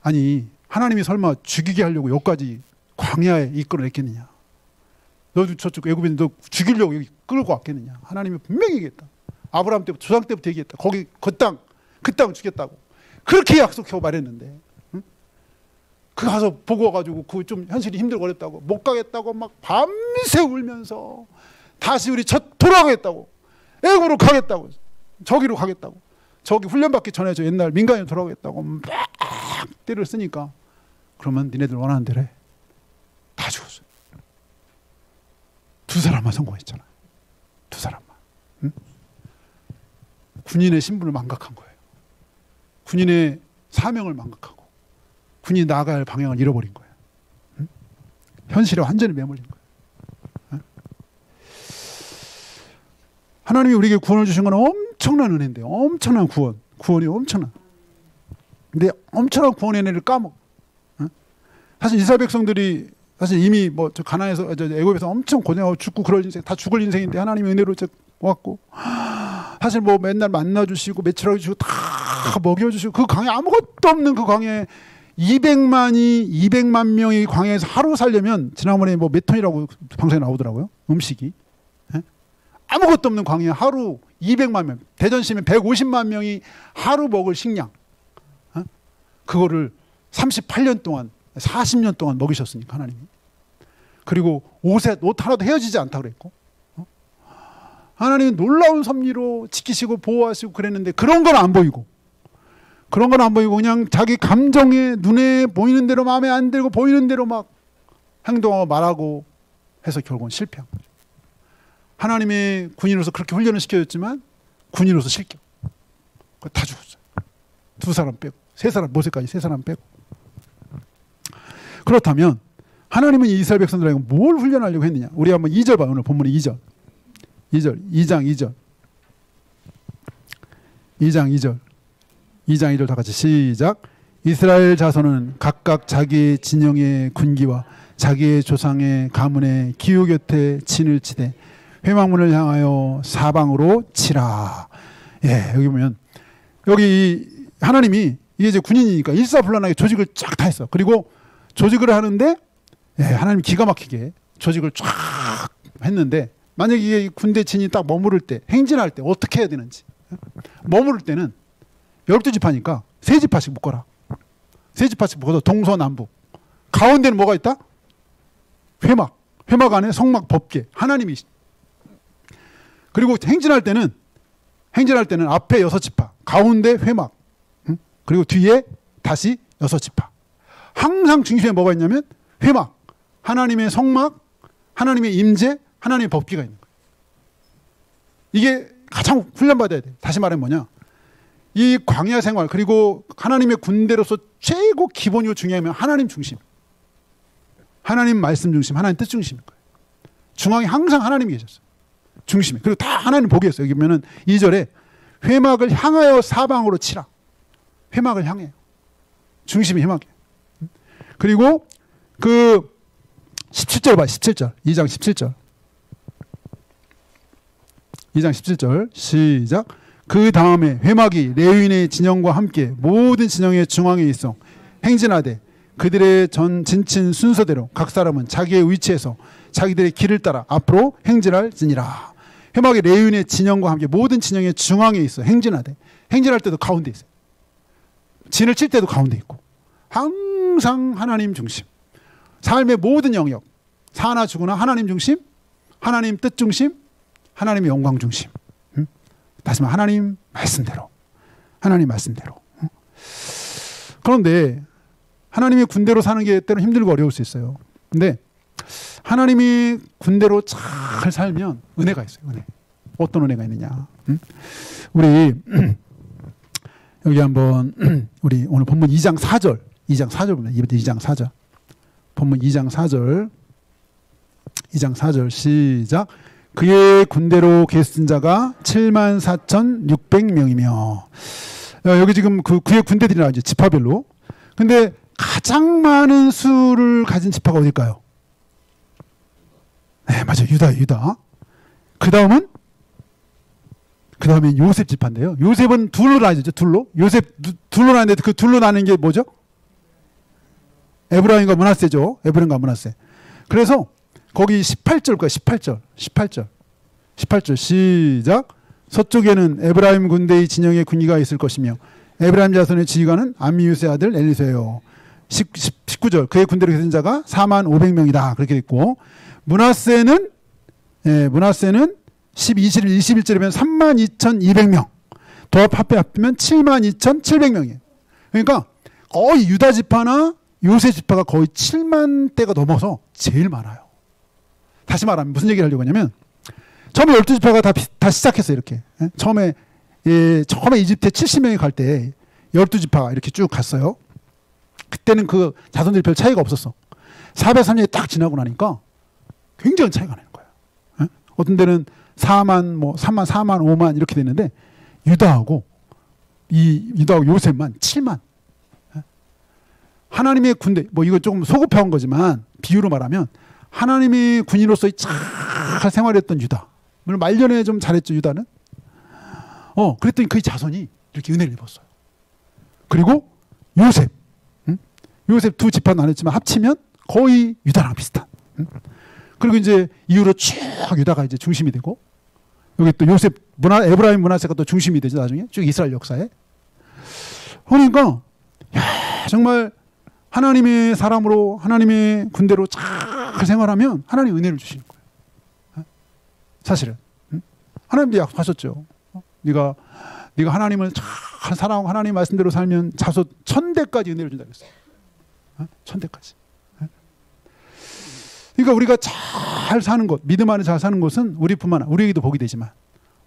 아니 하나님이 설마 죽이게 하려고 여기까지 광야에 이끌어냈겠느냐? 너도 저쪽 애굽인 너 죽이려고 여기 끌고 왔겠느냐? 하나님이 분명히 얘기했다. 아브라함 때부터 조상 때부터 얘기했다. 거기 그 땅 주겠다고 그렇게 약속하고 말했는데, 그 가서 보고 와가지고 그 좀 현실이 힘들고 어렵다고 못 가겠다고 막 밤새 울면서 다시 우리 돌아가겠다고, 애굽으로 가겠다고, 저기로 가겠다고, 저기 훈련받기 전에 저 옛날 민간인으로 돌아가겠다고 막 때를 쓰니까, 그러면 니네들 원하는 대로 해. 다 죽었어요. 2사람만 성공했잖아. 2사람만. 응? 군인의 신분을 망각한 거예요. 군인의 사명을 망각하고 군인이 나아갈 방향을 잃어버린 거예요. 응? 현실에 완전히 매몰린 거예요. 응? 하나님이 우리에게 구원을 주신 건 엄청난 은혜인데요. 엄청난 구원이 엄청난. 근데 엄청난 구원의 은혜를 까먹어. 응? 사실 이스라엘 백성들이 사실 이미 뭐 저 가나안에서 애굽에서 엄청 고생하고 죽고 그럴 인생, 다 죽을 인생인데 하나님의 은혜로 왔고, 사실 뭐 맨날 만나주시고 매출하게 주시고 다 먹여주시고, 그 강에 아무것도 없는 그 강에 200만 명이 광야에서 하루 살려면 지난번에 뭐 몇 톤이라고 방송에 나오더라고요. 음식이. 예? 아무것도 없는 광야에 하루 200만 명, 대전시면 150만 명이 하루 먹을 식량, 그거를 38년 동안 40년 동안 먹이셨으니까 하나님이. 그리고 옷 하나도 헤어지지 않다 그랬고, 하나님은 놀라운 섭리로 지키시고 보호하시고 그랬는데, 그런 건 안 보이고 그냥 자기 감정에 눈에 보이는 대로, 마음에 안 들고 보이는 대로 막 행동하고 말하고 해서 결국은 실패한 거죠. 하나님의 군인으로서 그렇게 훈련을 시켜줬지만 군인으로서 실격. 다 죽었어요. 2사람 빼고, 3사람, 모세까지 3사람 빼고. 그렇다면 하나님은 이스라엘 백성들에게 뭘 훈련하려고 했느냐? 우리 한번 2절 봐. 오늘 본문의 2장 2절 다 같이 시작. 이스라엘 자손은 각각 자기의 진영의 군기와 자기의 조상의 가문의 기후 곁에 진을 치되 회막문을 향하여 사방으로 치라. 예, 여기 보면 여기 하나님이 이게 이제 군인이니까 일사불란하게 조직을 쫙 다 했어. 그리고 조직을 하는데, 예, 하나님 기가 막히게 조직을 쫙 했는데, 만약에 이게 군대 진이 딱 머무를 때, 행진할 때 어떻게 해야 되는지. 머무를 때는 12지파니까 3지파씩 묶어라. 3지파씩 묶어서 동서남북. 가운데는 뭐가 있다? 회막. 회막 안에 성막 법계. 하나님이. 그리고 행진할 때는 앞에 6지파, 가운데 회막, 그리고 뒤에 다시 6지파. 항상 중심에 뭐가 있냐면 회막, 하나님의 성막, 하나님의 임재, 하나님의 법기가 있는 거예요. 이게 가장 훈련받아야 돼요. 다시 말하면 뭐냐, 이 광야 생활, 그리고 하나님의 군대로서 최고 기본이고 중요하면 하나님 중심, 하나님 말씀 중심, 하나님 뜻 중심인 거예요. 중앙에 항상 하나님이 계셨어요. 중심에. 그리고 다 하나님 보게 했어요. 여기 보면은 2절에 회막을 향하여 사방으로 치라. 회막을 향해. 중심이 회막이에요. 그리고 그 17절 봐. 17절. 2장 17절. 2장 17절 시작. 그 다음에 회막이 레위인의 진영과 함께 모든 진영의 중앙에 있어 행진하되 그들의 전 진친 순서대로 각 사람은 자기의 위치에서 자기들의 길을 따라 앞으로 행진할지니라. 회막이 레위인의 진영과 함께 모든 진영의 중앙에 있어 행진하되, 행진할 때도 가운데 있어요. 진을 칠 때도 가운데 있고 항상 하나님 중심, 삶의 모든 영역, 사나 죽으나 하나님 중심, 하나님 뜻 중심, 하나님의 영광 중심. 다시 말해 하나님 말씀대로, 하나님 말씀대로. 그런데 하나님의 군대로 사는 게 때로 힘들고 어려울 수 있어요. 근데 하나님이 군대로 잘 살면 은혜가 있어요. 은혜. 어떤 은혜가 있느냐? 우리 여기 한번 우리 오늘 본문 2장 4절, 2장 4절 보면 2장 4절. 본문 2장 4절. 2장 4절 시작. 그의 군대로 계신 자가 74,600명이며. 여기 지금 그의 군대들이 나오죠. 지파별로. 근데 가장 많은 수를 가진 지파가 어딜까요? 네, 맞아요. 유다. 그 다음에 요셉 지파인데요. 요셉은 둘로 나뉘죠. 둘로. 요셉 둘로 나뉘는데 그 둘로 나뉘는 게 뭐죠? 에브라임과 므낫세죠. 에브라임과 므낫세. 그래서 거기 18절 18절 시작. 서쪽에는 에브라임 군대의 진영의 군기가 있을 것이며 에브라임 자손의 지휘관은 암미우스의 아들 엘리세요. 19절 그의 군대로 계신 자가 45,000명이다. 그렇게 됐고 므낫세는 21절이면 32,200명. 합하면 72,700명이에요. 그러니까 거의 유다 지파나 요셉 지파가 거의 7만 대가 넘어서 제일 많아요. 다시 말하면 무슨 얘기를 하려고 하냐면 처음에 12지파가 다 시작했어요. 이렇게. 처음에 이집트에 70명이 갈 때 12지파가 이렇게 쭉 갔어요. 그때는 그 자손들이 별 차이가 없었어. 403년이 딱 지나고 나니까 굉장히 차이가 나는 거예요. 어떤 데는 4만, 3만, 4만, 5만 이렇게 됐는데 유다하고 요셉만 7만. 하나님의 군대, 이거 조금 소급해온 거지만 비유로 말하면 하나님의 군인으로서 잘 생활했던 유다. 물론 말년에 좀 잘했죠, 유다는. 그랬더니 그 자손이 이렇게 은혜를 입었어요. 그리고 요셉. 요셉 두 지파 나눴지만 합치면 거의 유다랑 비슷한. 그리고 이제 이후로 쭉 유다가 이제 중심이 되고 여기 또 요셉 에브라임 므낫세가 또 중심이 되죠, 나중에. 쭉 이스라엘 역사에. 그러니까 정말 하나님의 사람으로 하나님의 군대로 잘 생활하면 하나님 은혜를 주시는 거예요. 사실은 하나님도 약속하셨죠. 네가 하나님을 잘 사랑하고 하나님 말씀대로 살면 자손 1000대까지 은혜를 준다고 했어요. 1000대까지. 그러니까 우리가 잘 사는 것, 믿음 안에 잘 사는 것은 우리뿐만 아니라 우리에게도 복이 되지만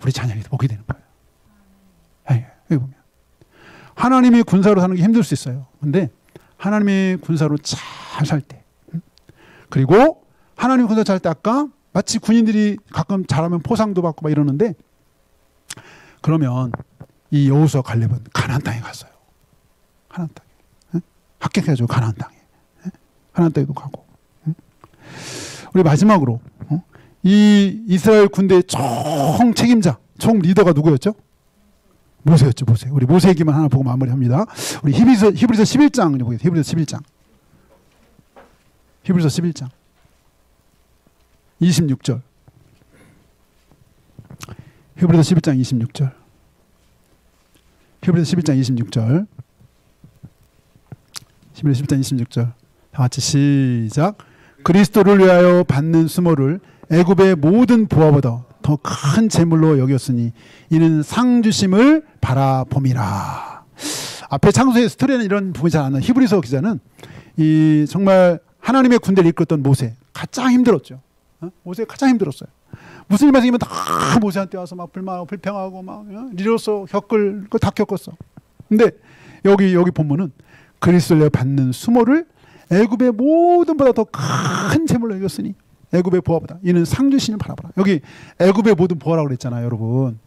우리 자녀에게도 복이 되는 거예요. 여기 보면 하나님의 군사로 사는 게 힘들 수 있어요. 근데 하나님의 군사로 잘 살 때, 그리고 하나님의 군사 잘 때 아까 마치 군인들이 가끔 잘하면 포상도 받고 막 이러는데 그러면 이 여호수아 갈렙은 가나안 땅에 갔어요. 가나안 땅에. 합격해가지고 가나안 땅에. 가나안 땅에도 가고. 우리 마지막으로 이 이스라엘 군대의 총 책임자, 총 리더가 누구였죠? 모세였죠, 모세. 우리 모세 얘기만 하나 보고 마무리합니다. 우리 히브리서 11장 보겠습니다. 히브리서 11장. 히브리서 11장. 26절. 히브리서 11장 26절. 히브리서 11장 26절. 히브리서 11장 26절. 다 같이 시작. 그리스도를 위하여 받는 수모를 애굽의 모든 부하보다 더 큰 재물로 여겼으니 이는 상 주심을 바라봄이라. 앞에 창세의 스토리는 이런 부분이 잘 안 나요. 히브리서 기자는 이 정말 하나님의 군대를 이끌었던 모세 가장 힘들었죠. 모세가 가장 힘들었어요. 무슨 일만 생기면 다 모세한테 와서 막 불평하고 막 리로서 겪을 거 다 겪었어. 근데 여기 본문은 그리스도를 받는 수모를 애굽의 모든 보다 더 큰 재물로 여겼으니 애굽의 부하보다 이는 상 주심을 바라보라. 여기 애굽의 모든 부하라고 그랬잖아요, 여러분.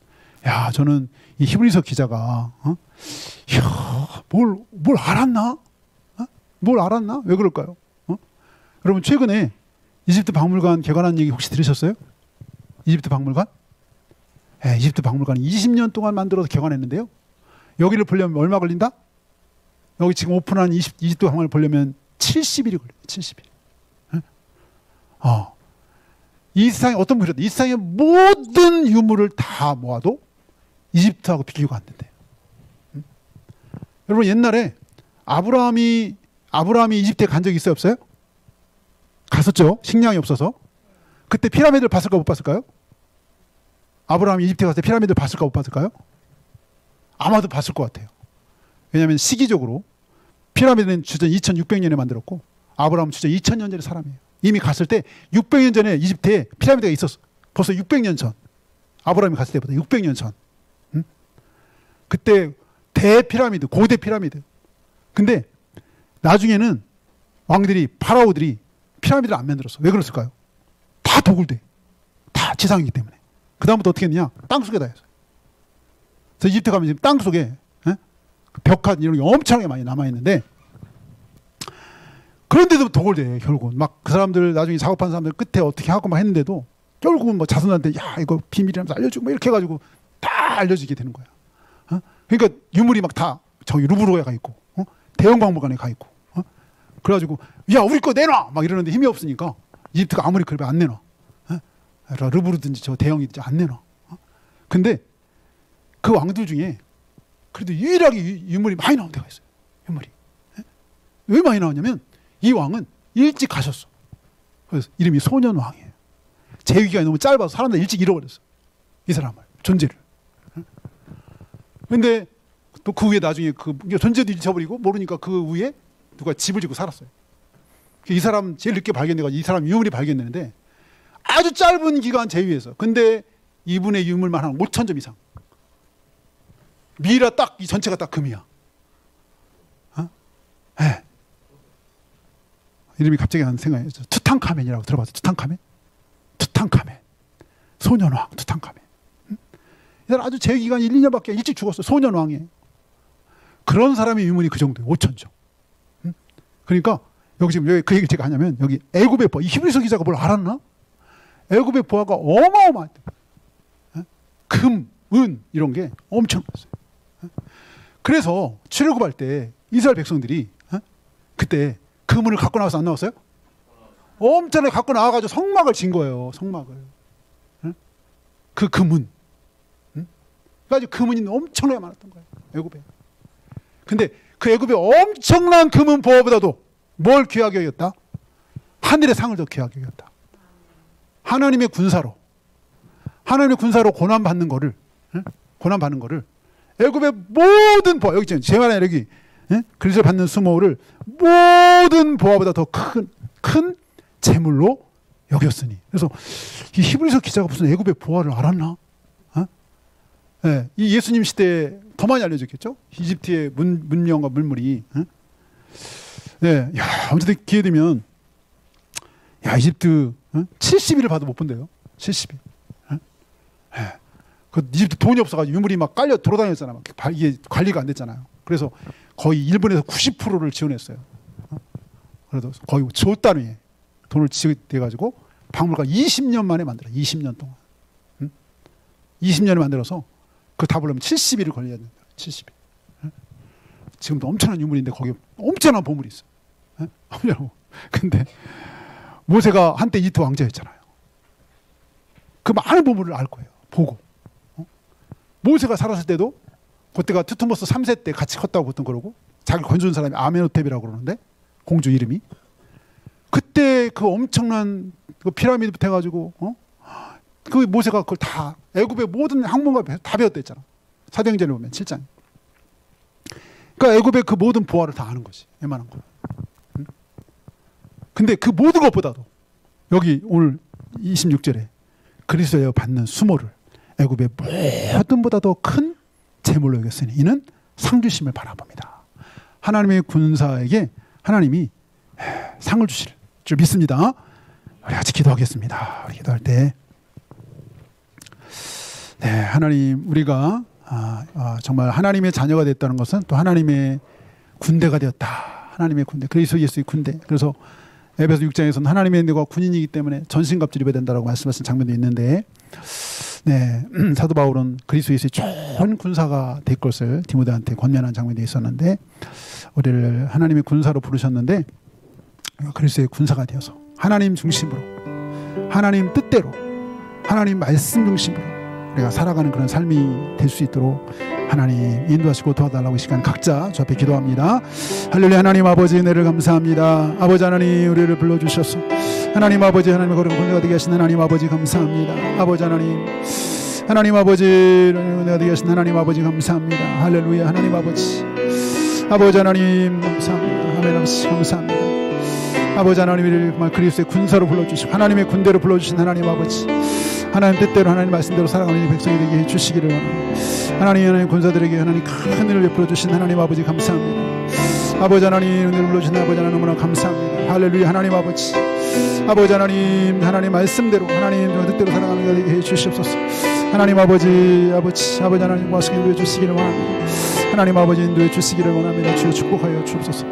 야, 저는 이 히브리서 기자가 뭘 알았나? 뭘 알았나? 왜 그럴까요? 여러분 최근에 이집트 박물관 개관한 얘기 혹시 들으셨어요? 이집트 박물관? 이집트 박물관 20년 동안 만들어서 개관했는데요. 여기를 보려면 얼마 걸린다? 여기 지금 오픈한 이집트 박물관을 보려면 70일이 걸려요. 70일. 이 세상에 어떤 분이 이 세상의 모든 유물을 다 모아도 이집트하고 비교가 안 된대요. 여러분 옛날에 아브라함이 이집트에 간 적이 있어요, 없어요? 갔었죠. 식량이 없어서. 그때 피라미드를 봤을까 못 봤을까요? 아브라함이 이집트에 갔을 때 피라미드를 봤을까 못 봤을까요? 아마도 봤을 것 같아요. 왜냐하면 시기적으로 피라미드는 주전 2600년에 만들었고 아브라함은 주전 2000년 전의 사람이에요. 이미 갔을 때 600년 전에 이집트에 피라미드가 있었어. 벌써 600년 전. 아브라함이 갔을 때보다 600년 전. 응? 그때 대피라미드, 고대 피라미드. 근데 나중에는 왕들이, 파라오들이 피라미드를 안 만들었어. 왜 그랬을까요? 다 도굴돼. 다 지상이기 때문에. 그 다음부터 어떻게 했느냐? 땅속에다 했어요. 그래서 이집트 가면 지금 땅속에 벽화 이런 게 엄청나게 많이 남아있는데 그런데도 도굴돼. 결국은 막 그 사람들 나중에 작업한 사람들 끝에 어떻게 하고 막 했는데도 결국은 뭐 자손한테 야 이거 비밀이라면서 알려주고 뭐 이렇게 해가지고 다 알려지게 되는 거야. 그러니까 유물이 막 다 저기 루브르에 가 있고 대형박물관에 가 있고 그래가지고 야 우리 거 내놔 막 이러는데 힘이 없으니까 이집트가 아무리 그러면 안 내놔. 루브르든지 저 대형이든지 안 내놔. 근데 그 왕들 중에 그래도 유일하게 유물이 많이 나온 데가 있어요. 유물이. 왜 많이 나왔냐면 이 왕은 일찍 가셨어. 그래서 이름이 소년왕이에요. 재위기간이 너무 짧아서 사람들 일찍 잃어버렸어. 이 사람을. 존재를. 근데 또 그 후에 나중에 그 존재도 잊어버리고 모르니까 그 후에 누가 집을 짓고 살았어요. 이 사람 제일 늦게 발견돼가지고 이 사람 유물이 발견되는데 아주 짧은 기간 재위에서. 근데 이분의 유물만 한 5,000점 이상. 미이라 딱 이 전체가 딱 금이야. 네. 이름이 갑자기 난 생각이 났죠. 투탕카멘이라고 들어봤어요. 투탕카멘? 투탕카멘. 소년왕 투탕카멘. 이 사람 아주 재기간이 1, 2년밖에 일찍 죽었어. 소년왕이에요. 그런 사람의 유물이 그 정도예요. 5,000점. 그러니까 여기 지금 여기 그 얘기를 제가 하냐면 여기 애굽의 보화. 이 히브리서 기자가 뭘 알았나? 애굽의 보화가 어마어마했대. 금, 은 이런 게 엄청났어요. 그래서 출애굽할 때 이스라엘 백성들이 그때 금은을 갖고 나와서 안 나왔어요? 엄청나게 갖고 나와가지고 성막을 진 거예요. 성막을. 그 금은. 그래가지고 금은이 엄청나게 많았던 거예요. 애굽에. 근데 그 애굽의 엄청난 금은 보화보다도 뭘 귀하게 여겼다? 하늘의 상을 더 귀하게 여겼다. 하나님의 군사로 고난받는 거를 애굽의 모든 보화, 여기 있잖아요. 제 말에 여기 그리스도를 받는 수모를 모든 보화보다 더 큰 재물로 여겼으니. 그래서 이 히브리서 기자가 무슨 애굽의 보화를 알았나? 네, 이 예수님 시대에 더 많이 알려졌겠죠? 이집트의 문명과 물물이. 네, 야, 어쨌든 기회 되면 야 이집트 70일을 봐도 못 본대요. 70일. 네. 그 이집트 돈이 없어가지고 유물이 막 깔려 돌아다녔잖아. 막 이게 관리가 안 됐잖아요. 그래서 거의 일본에서 90%를 지원했어요. 그래도 거의 조 단위에 돈을 지원해가지고 박물관 20년 만에 만들어. 20년 동안. 20년을 만들어서 그 다 보려면 70일을 걸려야 된다. 70일. 지금도 엄청난 유물인데 거기 엄청난 보물이 있어. 근데 모세가 한때 이집트 왕자였잖아요. 그 많은 보물을 알 거예요. 보고. 모세가 살았을 때도 그때가 투트모스 3세 때 같이 컸다고 보통 그러고 자기 건져준 사람이 아메노텝이라고 그러는데 공주 이름이 그때 그 엄청난 그 피라미드부터 해가지고 그 모세가 그걸 다 애굽의 모든 학문과 다 배웠댔잖아. 사도행전을 보면 7장. 그러니까 애굽의 그 모든 보화를 다 아는 거지. 웬만한 거. 근데 그 모든 것보다도 여기 오늘 26절에 그리스도에 받는 수모를 애굽의 모든 보다 더 큰 재물로 여겼으니 이는 상주심을 바라봅니다. 하나님의 군사에게 하나님이 상을 주실 줄 믿습니다. 우리 같이 기도하겠습니다. 우리 기도할 때 네, 하나님 우리가 정말 하나님의 자녀가 됐다는 것은 또 하나님의 군대가 되었다. 하나님의 군대, 그리스도 예수의 군대. 그래서 에베소 6장에서는 하나님의 내가 군인이기 때문에 전신갑주를 입어야 된다고 말씀하신 장면도 있는데 네, 사도 바울은 그리스도에서의 좋은 군사가 될 것을 디모데한테 권면한 장면이 있었는데, 우리를 하나님의 군사로 부르셨는데 그리스도의 군사가 되어서 하나님 중심으로, 하나님 뜻대로, 하나님 말씀 중심으로 우리가 살아가는 그런 삶이 될 수 있도록 하나님 인도하시고 도와달라고 이 시간 각자 주 앞에 기도합니다. 할렐루야. 하나님 아버지 은혜를 감사합니다. 아버지 하나님 우리를 불러주셔서 하나님 아버지 하나님의 거룩한 군대가 되게 하신 하나님 아버지 감사합니다. 아버지 하나님, 하나님 아버지 은혜가 되게 하신 하나님 아버지 감사합니다. 할렐루야. 하나님 아버지, 아버지 하나님 감사합니다. 아멘. 감사합니다. 아버지 하나님 우리를 그리스도의 군사로 불러주시고 하나님의 군대로 불러주신 하나님 아버지, 하나님 뜻대로 하나님 말씀대로 살아가는 백성이 되게 해주시기를 원합니다. 하나님 군사들에게 하나님 큰 은혜를 베풀어 주신 하나님 아버지 감사합니다. 아버지 하나님 은혜를 불러주신 아버지 하나님 너무나 감사합니다. 할렐루야. 하나님 아버지, 아버지 하나님, 하나님 말씀대로 하나님 뜻대로 살아가는 것 되게 해주시옵소서. 하나님 아버지, 아버지 하나님 말씀 인도해 주시기를 원합니다. 하나님 아버지 인도해 주시기를 원합니다. 주여 축복하여 주옵소서.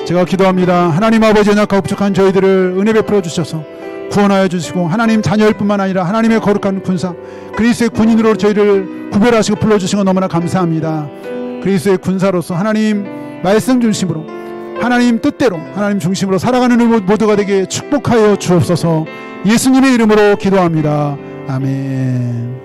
제가 기도합니다. 하나님 아버지 연약하고 부족한 저희들을 은혜 베풀어 주셔서 구원하여 주시고 하나님 자녀일 뿐만 아니라 하나님의 거룩한 군사 그리스도의 군인으로 저희를 구별하시고 불러주신 것 너무나 감사합니다. 그리스도의 군사로서 하나님 말씀 중심으로 하나님 뜻대로 하나님 중심으로 살아가는 우리 모두가 되게 축복하여 주옵소서. 예수님의 이름으로 기도합니다. 아멘.